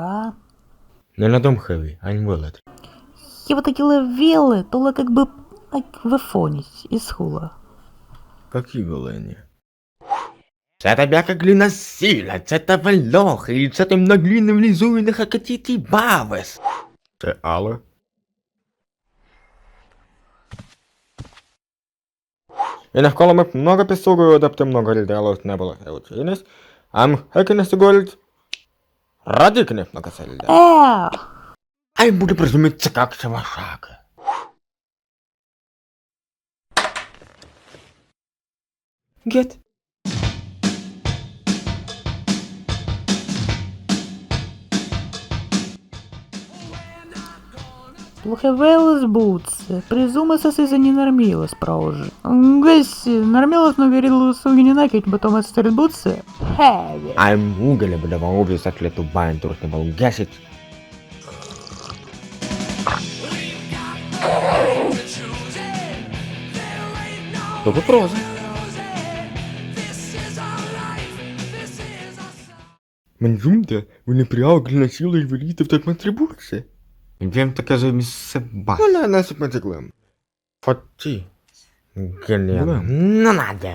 ба. Не на дом хэви, ein вылет. Его такие вилы, то как бы вифонить із хула. Какие голені? Це тебе как глина сіля, це та вальохи, і це тим нагліним лізуйних хакатіті бавес. Це але? І навколо ми много пісугою, адепти много рідалось не було. Еучинес, ам хекінес голід. Радикнев много сельда. Ай буде призуміться, как це вашака. Гет. Плохевелос бутсы. Призумаса се за ненормилос проже. Гесь, нормилос но верилос угненакить, потом отстерет бутсы. Хэви. Ам угеле буде вам обвісак лету байн трохи вам гесить. Тобто проза. Мензумда, вони приагли силу і веліти в так матрибуці. Wiem таке за місце ба. Вона нас матиклем. Фати. Гелем. Не надо.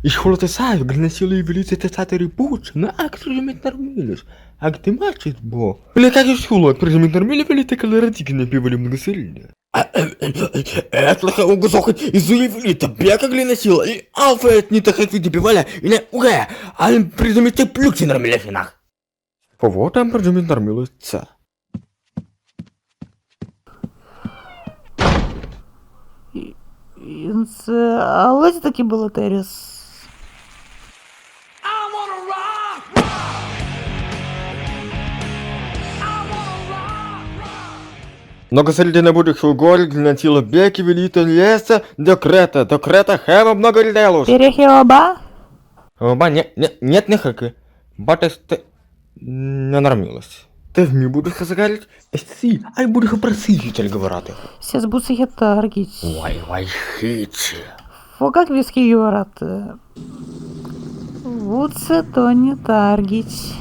Ich wollte sagen, глина силу і веліти те цати рибуці, на акт прижимет нормилиш. А ти мачить бо. Бля, как ж хуло, прижимет нормилиш, веліти, коли радики не півали многосильно. Этлаха угузохать из уявлита, бяка глина сила, и алфаэт не так как види биваля, и не угэ, а им призумите плюкти нормилефинах. Кого там призумит нормилуется? Але це таки було теріс. Многосильно не будешь уголь, глина сила беки велита леса, до крета хэва много релус. Перехи оба? Оба, нет, не хаки. Батес ты не нормилась. Ти вмі будеш загарить? Сі, ай будеш проситель говорати. Сес буци є таргіть. Ой, хичі. Фо как виски говорати? Буце то не таргіть.